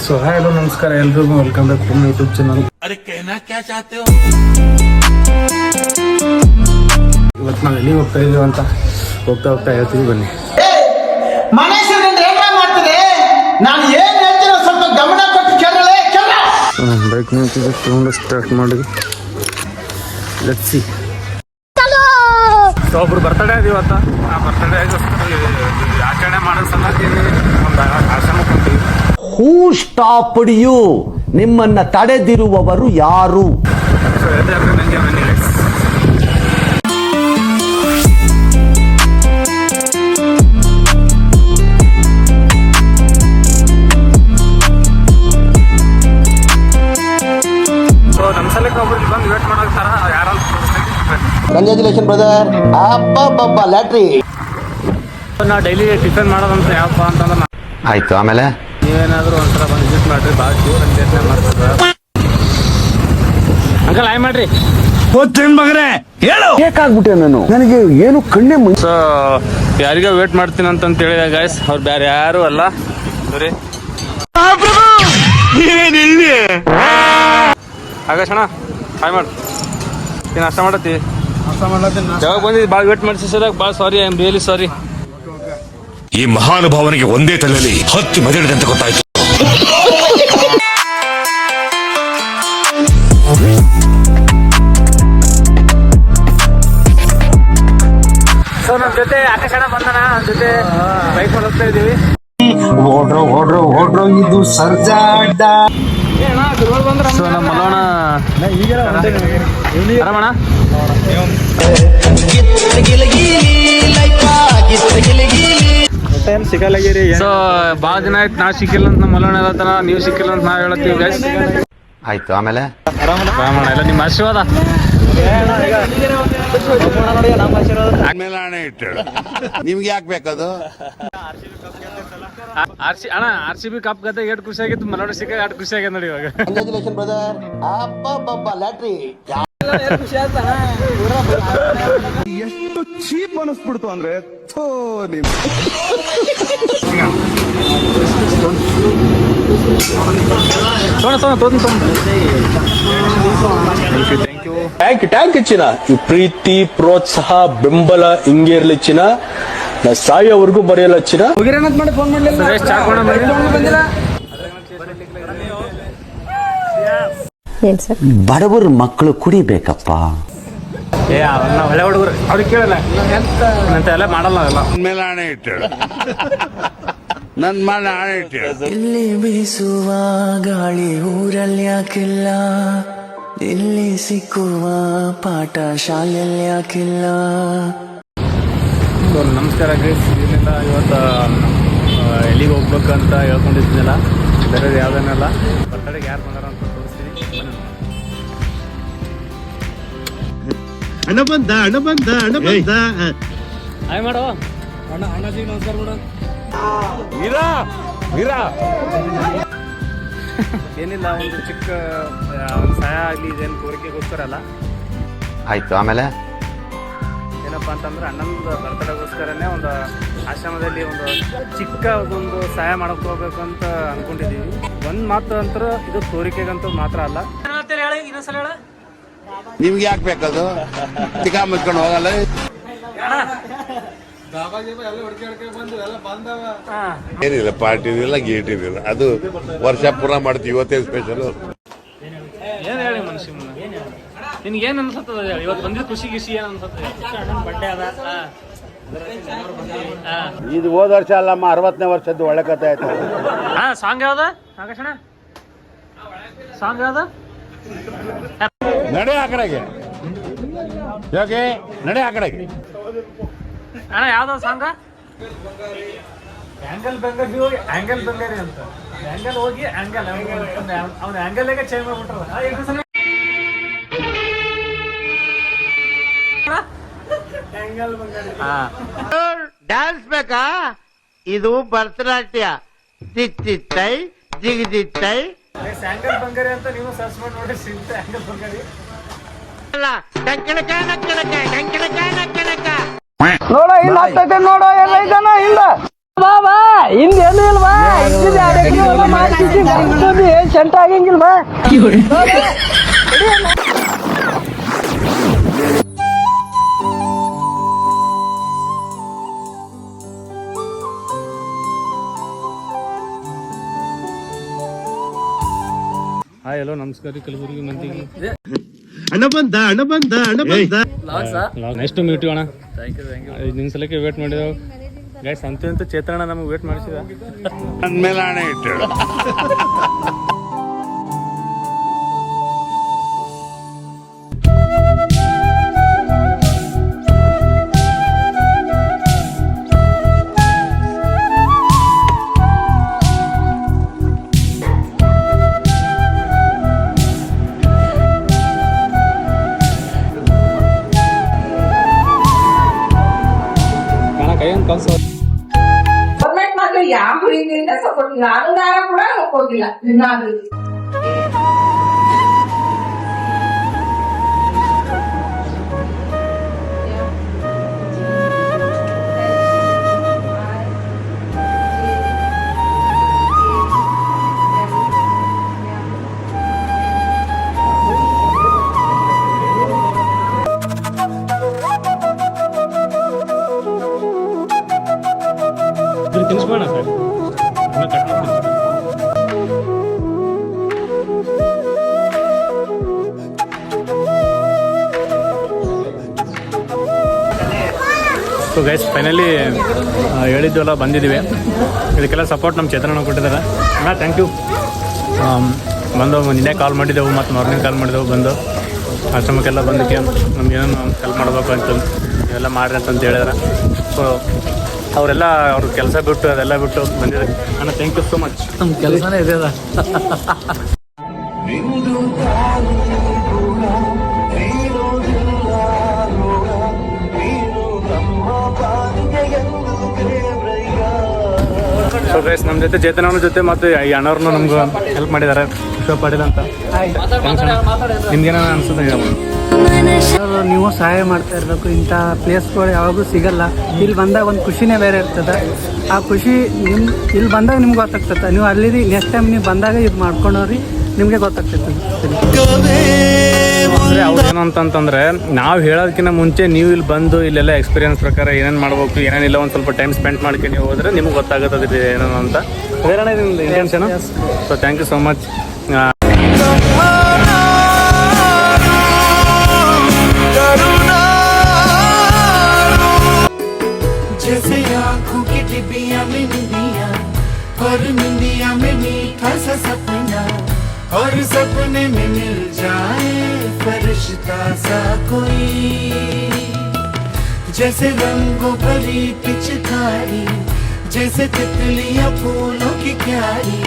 So hi hello ನಮಸ್ಕಾರ ಎಲ್ರಿಗೂ welcome back to my YouTube channel. ಇವತ್ತು ನಾವು ಎಲ್ಲಿಗೆ ಹೋಗ್ತಾ ಇದೀವಿ ಅಂತ ಹೋಗ್ತಾ ಹೇಳ್ತೀವಿ ಬನ್ನಿ. ಬೈಕ್ ನಿಂತಿದೆ ತಗೊಂಡು ಸ್ಟಾರ್ಟ್ ಮಾಡಿ ಲೆಟ್ಸ್ ಸಿ. ಸೊ ಒಬ್ರು ಬರ್ತಡೇ ಇದೆ ಇವತ್ತು. ಆ ಬರ್ತಡೇಗೋಸ್ಕರ ಆಚರಣೆ ಮಾಡೋ ಸಲುವಾಗಿ ಒಂದು ಆಶ್ರಮಕ್ಕೆ ಹೋಗ್ತೀವಿ. ಹೂ ಸ್ಟಾಪ್ಡ್ ಯು? ನಿಮ್ಮನ್ನ ತಡೆದಿರುವವರು ಯಾರು? ಸೊ ಎಲ್ಲರೂ ನನಗೆ ಬನ್ನಿ ಗೈಸ್. ಸೊ ನಮ್ಮ ಸಲಕ್ಕೆ ಒಬ್ರು ಬಂದು ವೇಟ್ ಮಾಡೋಕ್ತಾರ ಯಾರಂತ ಕಂಗ್ರಾಚುಲೇಷನ್ ಬ್ರದರ್. ಅಬ್ಬಬ್ಬಬ್ಬ ಲ್ಯಾಟ್ರಿ. ನಾವು ಡೈಲಿ ಟಿಫನ್ ಮಾಡೋದಂತ ಯಾವಪ್ಪ ಅಂತಂದ್ರೆ ಆಯ್ತು. ಆಮೇಲೆ ನೀವೇನಾದರೂ ಒಂದ್ಸಲ ಬಂದು ವಿಸಿಟ್ ಮಾಡ್ರಿ, ಭಾಳ ಜೋರು ಅಂತ ಮಾಡ್ತದ. ಅಂಕಲ್ ಆಯ್ ಮಾಡ್ರಿ. ಬೇಕಾಗ್ಬಿಟ್ಟೆ ನಾನು, ನನಗೆ ಏನು ಕಣ್ಣೆ. ಸೊ ಯಾರಿಗ ವೇಟ್ ಮಾಡ್ತೀನಿ ಅಂತ ಹೇಳಿದ ಗಾಯ್ಸ್, ಅವ್ರು ಬೇರೆ ಯಾರು ಅಲ್ಲ ಸರಿ ಆಕಾಶ್ ಅಣ್ಣ ಹಾಯ್ ಮಾಡಿ. ನೀನು ನಾಷ್ಟ ಮಾಡತ್ತಿ? ಯಾವಾಗ ಬಂದಿದ್ದು? ಭಾಳ ವೇಟ್ ಮಾಡಿಸಿ ಸರ್, ಭಾಳ ಸಾರಿ, ಐ ಆಮ್ ರಿಯಲಿ ಸಾರಿ. ಈ ಮಹಾನುಭಾವನಿಗೆ ಒಂದೇ ತಲೆಯಲ್ಲಿ 10 ಮೆದಳಿದೆ ಅಂತ ಗೊತ್ತಾಯ್ತು. ಸೊ ನಮ್ಮ ಜೊತೆ ಆಕಾಶ್ ಅಣ್ಣ ಬಂದನ, ನಮ್ಮ ಜೊತೆ ಬೈಕ್ ಮಾಡಿ ಹೋಗ್ತಾ ಇದೀವಿ. ಓಡ್ರೋ ಇದು ಸರ್ಜಾಡ್ಡ. ಸೊ ನಮ್ಮ ಮಲೋಣ ಆರಾಮಣ್ಣ. ಸೊ ಭಾಳ ದಿನ ಆಯ್ತು ನಾ ಸಿಕ್ಕಿಲ್ಲ ಅಂತ ನಮ್ಮ ಮಲೋಣ ಹೇಳತ್ತನ, ನೀವು ಸಿಕ್ಕಿಲ್ಲ ಅಂತ ನಾವ್ ಹೇಳತ್ತೀವಿ ಗೈಸ್. ಆಯ್ತು. ಆಮೇಲೆ ರಾಮಣ್ಣ ಎಲ್ಲ ನಿಮ್ಮ ಆಶೀರ್ವಾದ. ನಿಮ್ಗೆ ಯಾಕೆ ಬೇಕದು? ಅಣ್ಣ RCB ಕಪ್ ಗತೆ ಎಷ್ಟು ಖುಷಿ ಆಗಿತ್ತು, ಮಲೋಣ ಸಿಕ್ಕ ಎಷ್ಟು ಖುಷಿ ಆಗ್ಯದ ನೋಡಿ ಇವಾಗ. Congratulation brother. ಅಬ್ಬಬ್ಬಬ್ಬ ಲ್ಯಾಟ್ರಿ. ಎಷ್ಟು ಚೀಪ್ ಅನಿಸ್ಬಿಡ್ತು ಅಂದ್ರೆ ಟ್ಯಾಂಕ್ ಚಿನ್ನ. ಈ ಪ್ರೀತಿ ಪ್ರೋತ್ಸಾಹ ಬೆಂಬಲ ಹಿಂಗೆ ಇರ್ಲಿ ಚಿನ್ನ. ನಾ ಸಾಯೋವರೆಗೂ ಬರೆಯಲ್ಲ ಚಿನ್ನ. ಬಡವರ ಮಕ್ಕಳು ಕುಡಿಬೇಕಪ್ಪ. ಒಳ್ಳೆ ಹುಡುಗರು, ಅವ್ರಿಗೆ ಕೇಳಲ್ಲ ಅಂತ ಎಲ್ಲ ಮಾಡಲ್ಲ. ಅವೆಲ್ಲ ನನ್ ಮೇಲೆ ಆಣೆ ಇಟ್ಟು ನನ್ ಮೇಲೆ ಆಣೆ ಇಟ್ಟು. ಇಲ್ಲಿ ಬೀಸುವ ಗಾಳಿ ಊರಲ್ಲಿ ಯಾಕಿಲ್ಲ, ಇಲ್ಲಿ ಸಿಕ್ಕುವ ಪಾಠ ಶಾಲೆಯಲ್ಲಿ ಯಾಕಿಲ್ಲ. ನಮಸ್ಕಾರ ಗೈಸ್. ಇಲ್ಲಿಂದ ಇವತ್ತು ಎಲ್ಲಿಗೆ ಹೋಗ್ಬೇಕಂತ ಹೇಳ್ಕೊಂಡಿದ್ದೀನಲ್ಲ, ಬೇರೆ ಯಾವುದನ್ನೆಲ್ಲ ಬರ್ತಡೆಗೆ ಯಾರು ಬಂದಾರ ಅಂತ ತೋರಿಸ್ತೀನಿ. ಹಣ ಬಂದ ಹಾಯ್ ಮಾಡೋ ಅಣ್ಣ. ಅಣ್ಣಜಿಗೆ ನಮಸ್ಕಾರ ಮಾಡು. ಏನಿಲ್ಲ, ಒಂದು ಚಿಕ್ಕ ಒಂದು ಸಹಾಯ ಆಗಲಿ, ಇದೇನು ಕೋರಿಕೆಗೋಸ್ಕರ ಅಲ್ಲ. ಆಯ್ತು. ಆಮೇಲೆ ಏನಪ್ಪ ಅಂತಂದ್ರೆ ಅಣ್ಣಂದು ಬರ್ತಡೇಗೋಸ್ಕರನೇ ಒಂದು ಆಶ್ರಮದಲ್ಲಿ ಒಂದು ಚಿಕ್ಕ ಒಂದು ಸಹಾಯ ಮಾಡಕ್ಕೆ ಹೋಗ್ಬೇಕು ಅಂತ ಅನ್ಕೊಂಡಿದ್ದೀವಿ. ಒಂದು ಮಾತು ಅಂತರ ಇದು ತೋರಿಕೆಗಂತೂ ಮಾತ್ರ ಅಲ್ಲ. ಹೇಳಿ ಇನ್ನೊಂದ್ಸಲ ಹೇಳ. ನಿಮ್ಗೆ ಯಾಕೆ ಬೇಕದು? ತಿಕ್ಕ ಮುಚ್ಕೊಂಡು ಹೋಗಲ್ಲ. ಏನಿಲ್ಲ, ಪಾರ್ಟಿ ಇಲ್ಲ, ಗೇಟ್ ಇರಲಿಲ್ಲ. ಅದು ವರ್ಷ ಪೂರ ಮಾಡ್ತೀವಿ, ಇವತ್ತೇ ಸ್ಪೆಷಲ್. ಏನ್ ಹೇಳಿ ಮನುಷ್ಯ, ನಿನ್ಗೆ ಏನ್ ಅನ್ಸತ್ತದ ಹೇಳಿ? ಇವತ್ತು ಬಂದಿದ್ದು ಖುಷಿ ಗಿಷಿ ಏನ್ ಅನ್ಸತ್ತೆ? ಬಡ್ಡೆ ಅದ. ಇದು ಹೋದ ವರ್ಷ ಅಲ್ಲಮ್ಮ, 60ನೇ ವರ್ಷದ್ದು ಒಳ್ಳೆ ಕಥೆ ಆಯ್ತು. ಸಾಂಗ್ ಯಾವ್ದ ಆಕಾಶಣ? ಸಾಂಗ್ ಯಾವ್ದ? ನಡೆ ಆ ಕಡೆಗೆ, ಯಾಕೆ ನಡೆ ಆ ಕಡೆಗೆ ಅಣ್ಣ ಯಾವ್ದು ಸಾಂಗ? ಆಂಗಲ್ ಬೆಂಗಾರಿ ಹೋಗಿ ಆಂಗಲ್ ಬೆಂಗಾರಿ ಅಂತ ಆಂಗಲ್ ಹೋಗಿ ಆಂಗಲ್ ಅವ್ನ ಆಂಗಲ್ಗೆ ಚೇಂಜ್ ಮಾಡ್ಬಿಟ್ರ. ಡ್ಯಾನ್ಸ್ ಬೇಕಾ? ಇದು ಭರತನಾಟ್ಯ. ತಿತ್ತಿತ್ತೈ ಜಿಗಿದಿತ್ತೈ. ಆಂಗಲ್ ಬಂಗಾರಿ ಅಂತ ನೀವು ಸರ್ಚ್ ಮಾಡಿ ನೋಡಿ ಸಿಗುತ್ತೆ. ಆಂಗಲ್ ಬಂಗಾರಿ ಅಲ್ಲ, ಡಂಕಣಕ ನಕ್ಕಣಕ ಡಂಕಣಕ ನಕ್ಕಣಕ. ನೋಡೋ ಇಲ್ಲ ನೋಡೋ ಎಲ್ಲ ಇದ್ದಾನ ಇಲ್ಲ. ಹಿಂದೇನು ಇಲ್ವಾ ಏನ್ ಸೆಂಟ ಆಗಂಗಿಲ್ವಾ ಹಾಯ್ ಹಲೋ ನಮಸ್ಕಾರ ರೀ ಕಲಬುರಗಿ ಮಂದಿಗೆ ನೆಕ್ಸ್ಟ್ ಮೀಟ್ ಅಣ್ಣ. ನಿನ್ನ ಸಲಕ್ಕೆ ವೇಟ್ ಮಾಡಿದೆವು ಗೈಸ್. ಅಂತೂ ಚೇತನ ನಮಗೆ ವೇಟ್ ಮಾಡಿಸಿದ. ಅಂದ್ಮೇಲೆ ಹಣೆ ಇಟ್ಟು ಕೈಯನ್ನು ಕಲ್ಸೋ ಗೌರ್ಮೆಂಟ್ ಮಾತ್ರ ಯಾವ ರೀತಿಯಿಂದ ಸಪೋರ್ಟ್ ಇಲ್ಲ, ಅನುದಾನ ಕೂಡ ಹೋಗಿಲ್ಲ ದಿನಾಗ್ಲಿ. ತಿನ್ಸ್ಬೋಣ ಸರ್. ಸೊ ಗೈಸ್ ಫೈನಲಿ ಹೇಳಿದ್ವಲ್ಲ ಬಂದಿದ್ದೀವಿ. ಇದಕ್ಕೆಲ್ಲ ಸಪೋರ್ಟ್ ನಮ್ಮ ಚೇತನ ಕೊಟ್ಟಿದ್ದಾರೆ. ಅಣ್ಣ ಥ್ಯಾಂಕ್ ಯು. ಬಂದು ನಿನ್ನೆ ಕಾಲ್ ಮಾಡಿದ್ದೆವು ಮತ್ತು ಮಾರ್ನಿಂಗ್ ಕಾಲ್ ಮಾಡಿದೆವು. ಬಂದು ಆಶ್ರಮಕ್ಕೆಲ್ಲ ಬಂದಕ್ಕೆ ನಮ್ಗೇನೋ ಹೆಲ್ಪ್ ಮಾಡಬೇಕು ಅಂತ ಇವೆಲ್ಲ ಮಾಡ್ರಿ ಅಂತಂತ ಹೇಳಿದ್ರೆ, ಸೊ ಅವರೆಲ್ಲ ಅವ್ರ ಕೆಲಸ ಬಿಟ್ಟು ಅದೆಲ್ಲ ಬಿಟ್ಟು ಬಂದಿದ್ದಾರೆ. ಅಣ್ಣ ಥ್ಯಾಂಕ್ ಯು ಸೋ ಮಚ್. ನಮ್ಮ ಕೆಲಸನೇ ಇದೆ ಅದ. ಸೊ ಗೈಸ್ ನಮ್ಮ ಜೊತೆ ಚೇತನವ್ರ ಜೊತೆ ಮತ್ತು ಈ ಅಣ್ಣವ್ರನ್ನ ನಮ್ಗೆ ಹೆಲ್ಪ್ ಮಾಡಿದ್ದಾರೆ. ವಿಶ್ವ ಪಾಟೀಲ್ ಅಂತ. ನಿಮ್ಗೇನ ಅನ್ಸುತ್ತೆ? ನೀವು ಸಹಾಯ ಮಾಡ್ತಾ ಇರಬೇಕು. ಇಂಥ ಪ್ಲೇಸ್ಗಳು ಯಾವಾಗೂ ಸಿಗಲ್ಲ. ಇಲ್ಲಿ ಬಂದಾಗ ಒಂದು ಖುಷಿನೇ ಬೇರೆ ಇರ್ತದೆ. ಆ ಖುಷಿ ಇಲ್ಲಿ ಬಂದಾಗ ನಿಮ್ಗೆ ಗೊತ್ತಾಗ್ತದೆ. ನೀವು ಅಲ್ಲಿ ನೆಕ್ಸ್ಟ್ ಟೈಮ್ ನೀವು ಬಂದಾಗ ಇದು ಮಾಡ್ಕೊಂಡವ್ರಿ ನಿಮಗೆ ಗೊತ್ತಾಗ್ತೈತೆ. ಅಂದರೆ ಅವ್ರು ಏನು ಅಂತಂತಂದರೆ, ನಾವು ಹೇಳೋದಕ್ಕಿಂತ ಮುಂಚೆ ನೀವು ಇಲ್ಲಿ ಬಂದು ಇಲ್ಲೆಲ್ಲ ಎಕ್ಸ್ಪೀರಿಯನ್ಸ್ ಪ್ರಕಾರ ಏನೇನು ಮಾಡ್ಬೇಕು ಏನೇನಿಲ್ಲ ಒಂದು ಸ್ವಲ್ಪ ಟೈಮ್ ಸ್ಪೆಂಡ್ ಮಾಡ್ಕೊಂಡು ನೀವು ಹೋದರೆ ನಿಮ್ಗೆ ಗೊತ್ತಾಗುತ್ತೆ ಏನೋ ಅಂತ. ಬೇರೆ ನಿಮ್ದು intention. So thank you so much. जैसे आँखों की डिबिया में निंदिया और निंदिया में मीठा सा सपना और सपने में मिल जाए फरिश्ता सा कोई जैसे रंगों भरी पिचकारी जैसे तितलियां फूलों की क्यारी